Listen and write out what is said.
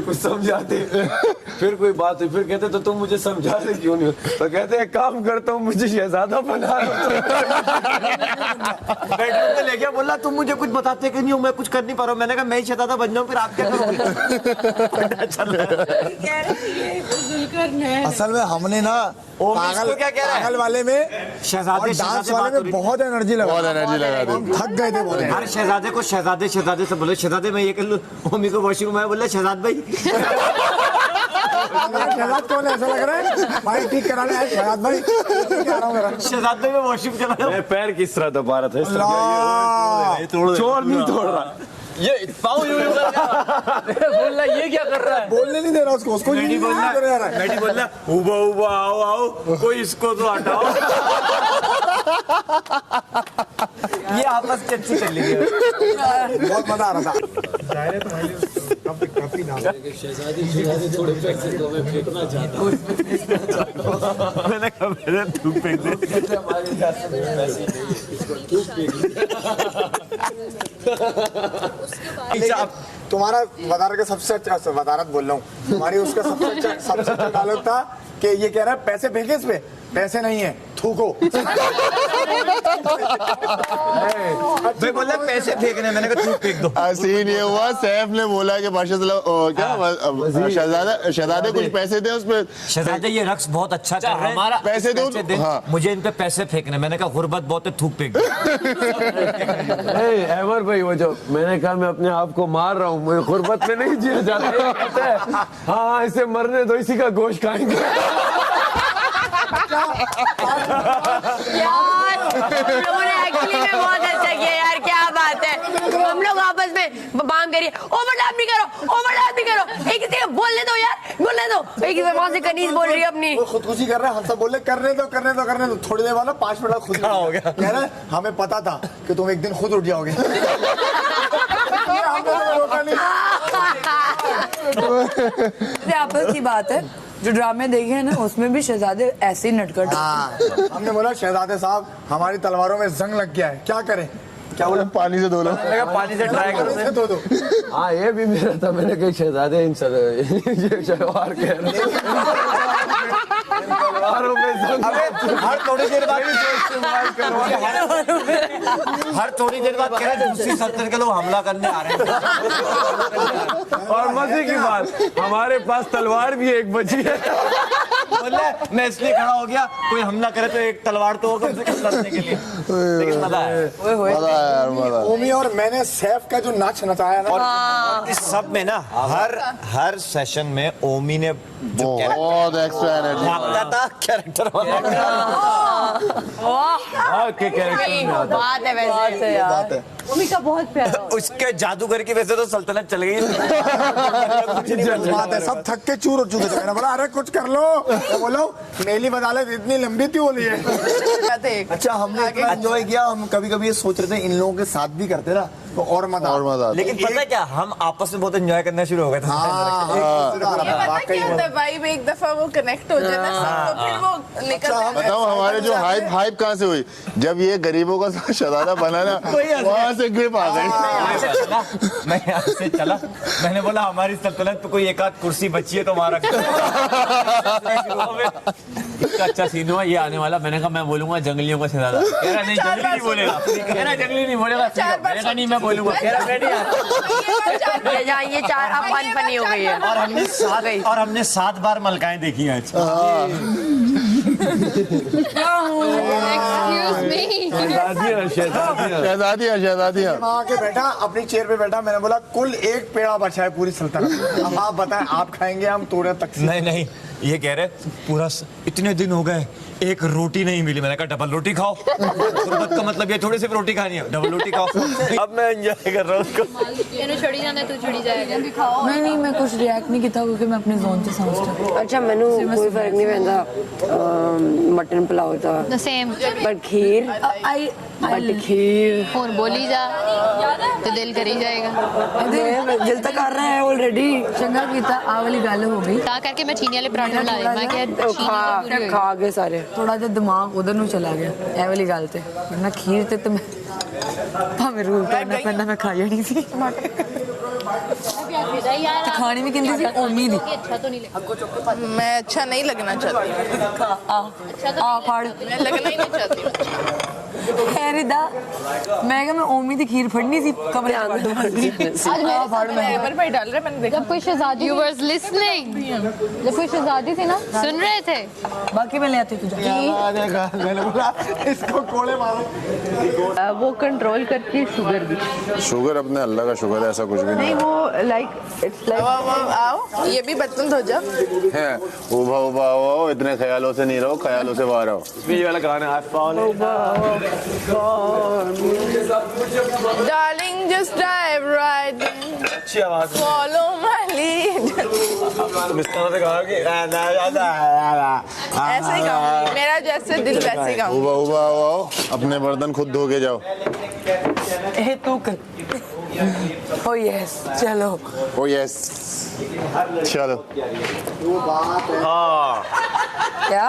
कुछ समझाते, फिर कोई बात हुई, फिर कहते तो तुम मुझे समझाते क्यों नहीं हो? तो कहते हैं काम करता हूँ, मुझे शहजादा बना बेडरूम में ले गया, बोला तुम मुझे कुछ बताते कि नहीं हो, मैं कुछ कर नहीं पा रहा हूँ। मैंने कहा मैं ही शहजादा बन जाऊँ, फिर आप क्या करोगे? असल में हमने ना पागल क्या कह रहा है? पागल वाले में शहजादे डांस वाले में बहुत एनर्जी लगा थक गए थे बहुत। हर शहजादे को शहजादे शहजादे से बोले, शहजादे मैं ये कर लूँ, मम्मी को वॉशरूम में बोला शहजाद भाई। शहजाद कौन है ऐसा लग रहा है भाई, ठीक कराने आए शहजाद भाई, शहजाद भाई मैं वॉशरूम चला रहा हूँ। मैं पैर किस तरह दबा रहा था, इस तरह चोर नहीं तोड़ रहा, ये पाँव यूं यूं कर बोल रहा ये क्या कर रहा है? बोलने नहीं दे रहा उसको मैडी बोल रहा उबा उबा आओ आओ, कोई इसको तो हटाओ। ये आपस में अच्छी चल रही है, बहुत मजा आ रहा था। थोड़े पैसे तो मैं फेंकना चाहता हूँ। मैंने कहा मेरे तू फेंक दे। तुम्हारा वदारत का सबसे अच्छा, वदारत बोल रहा हूँ, तुम्हारी उसका सबसे अच्छा डायलॉग था कि ये कह रहा है पैसे फेंके इस पे, पैसे नहीं है थूको। मैं बोला पैसे फेंकने, मैंने कहा तू फेंक दो। सीन ये हुआ, सैफ ने बोला कि माशाल्लाह क्या शहजादे कुछ पैसे दे उसमें, शहजादे ये रक्स बहुत अच्छा कर रहे हैं, पैसे दो दे, हाँ। मुझे इन पे पैसे फेंकने। मैंने कहा गुर्बत बहुत है, थूक फेंक दो। एवर भाई, वो जो मैंने कहा मैं अपने आप को मार रहा हूँ, मैं गुर्बत में नहीं जिया जाता है, कहता है हाँ इसे मरने दो, इसी का गोश्त खाएंगे। यार हम लोगों ने एक्चुअली में बहुत अच्छा किया यार, क्या बात है। हम लोग आपस में बाम करिए, ओवरलैप नहीं करो, ओवरलैप नहीं करो, एक से बोलने दो यार, बोलने दो। एक वहां से कनीज बोल रही है अपनी, वो खुदकुशी कर रहा है, हम सब बोले करने दो करने दो करने दो, थोड़ी देर बाद 5 मिनट खुद खड़ा हो गया, कह रहा है हमें पता था कि तुम एक दिन खुद उठ जाओगे। आपस की बात है, जो ड्रामे देखे हैं ना उसमें भी शहजादे ऐसे ही नटखट। हमने बोला शहजादे साहब हमारी तलवारों में जंग लग गया है, क्या करें? क्या बोला पानी से धो लो, पानी से ट्राई करो, धो दो। हाँ ये भी मेरा था, मैंने कहा शहजादे इन ये शलवार कह रहे तलवारों में जंग। हर थोड़ी देर बाद हर थोड़ी देर बाद कह रहे हैं दूसरी सल्तनत के लोग हमला करने आ रहे हैं। और मजे की बात, हमारे पास तलवार भी एक बची है। बोला मैं इसलिए खड़ा हो गया, कोई हमला करे तो एक तलवार तो होगा कम से कम लड़ने के लिए। लेकिन मजा है, मजा यार मजा। ओमी और मैंने सैफ का जो नाच नचाया ना, और इस सब में ना हर सेशन में ओमी ने जो बहुत एक्स्ट्रा एनर्जी भागता था कैरेक्टर के कैरेक्टर में आता बात है वैसे यार, मम्मी का बहुत प्यारा। उसके जादूगर की वजह से तो सल्तनत चल गई। बात है, सब थक के चूर हो चुके थे। मैंने बोला अरे कुछ कर लो, तो बोलो मेली बदालत इतनी लंबी थी बोली है। अच्छा हमने एंजॉय किया, हम कभी कभी ये सोच रहे थे इन लोगों के साथ भी करते ना तो और मजा। लेकिन पता है क्या, हम आपस में बहुत एंजॉय करना शुरू हो गए थे। क्या होता है भाई, एक दफा वो कनेक्ट हो जाए ना तो फिर वो निकल। बताओ हमारे जो हाइप कहाँ से हुई, जब ये गरीबों का शहजादा बना ना, वहाँ से ग्रिप आ गई। मैं यहाँ से चला, मैंने बोला हमारी सल्तनत पे कोई एक आध कुर्सी बची है तो हमारा। इसका अच्छा सीन हुआ, ये आने वाला, मैंने कहा मैं बोलूंगा जंगलियों का शहजादा, कह रहा नहीं जंगली नहीं बोलेगा, कह रहा जंगली नहीं बोलेगा, मैंने कहा नहीं मैं बोलूंगा, कह रहा रेडी ये 4 अब फनी हो गई है। और हमने 7 बार मलकाएं देखी हैं आज। शहजादियाँ आके बैठा अपनी चेयर पे बैठा, मैंने बोला कुल एक पेड़ा बचा है पूरी सल्तनत, अब आप बताएं आप खाएंगे हम तोड़े तक। नहीं ये कह रहे पूरा इतने दिन हो गए एक रोटी नहीं मिली। मैंने कहा डबल रोटी खाओ, गुर्बत का मतलब ये थोड़ी सिर्फ रोटी खानी है, डबल रोटी खाओ। अब मैं एंजॉय कर रहा हूँ उसको। छोड़ी जाना तू छोड़ी जाएगा। नहीं मैं कुछ रिएक्ट नहीं किया क्योंकि मैं अपने जोन से समझता। अच्छा मैंने कोई फर्क नहीं पैंदा, मटन पुलाव था सेम, पर खीर खीर और बोली जा तो दिल कर ही जाएगा। दिल तक कर रहा है ऑलरेडी। चंगा कीता आ वाली गल हो गई, ता करके मैं चीनी वाले पराठे ला रही, मैं क्या खा गए सारे, थोड़ा जिहा दिमाग उधर ਨੂੰ चला गया ए वाली गल ते, वरना खीर ते मैं भाਵੇਂ रूल तोड़ना पैंदा मैं खाई नहीं सी तो खाने में कहती सी ओमी दी मैं अच्छा नहीं लगना चाहती आ फाड़ मैं लगना ही नहीं चाहती हैरिदा मैं क्या मैं ओमी दी खीर फड़नी सी कमरे ध्यान दो। आज मैं फाड़ मैं मेरे भाई डाल रहे मैंने देखा जब कोई शहजादी You was listening. जब कोई शहजादी थी ना सुन रहे थे? बाकी मैं ले आती तुझे देखा मैंने बोला इसको कोड़े मारो वो कंट्रोल करती है शुगर भी शुगर अपने अल्लाह का शुगर है, ऐसा कुछ भी नहीं नहीं वो लाइक इट्स लाइक आओ ये भी बर्तन धो जाओ है। उबा उबा आओ, इतने ख्यालों से नहीं रहो, ख्यालों से बाहर आओ। ये वाला गाना हाथ पाओ डार्लिंग जस्ट ड्राइव राइट अच्छी आवाज फॉलो माय लीड मिस्टर ने कहा कि ऐसे ही गाऊंगी मेरा जैसे दिल वैसे ही गाऊंगी उबा उबा आओ, अपने बर्तन खुद धो के जाओ। ए तू कर ओ यस चलो ओ यस, चलो। क्या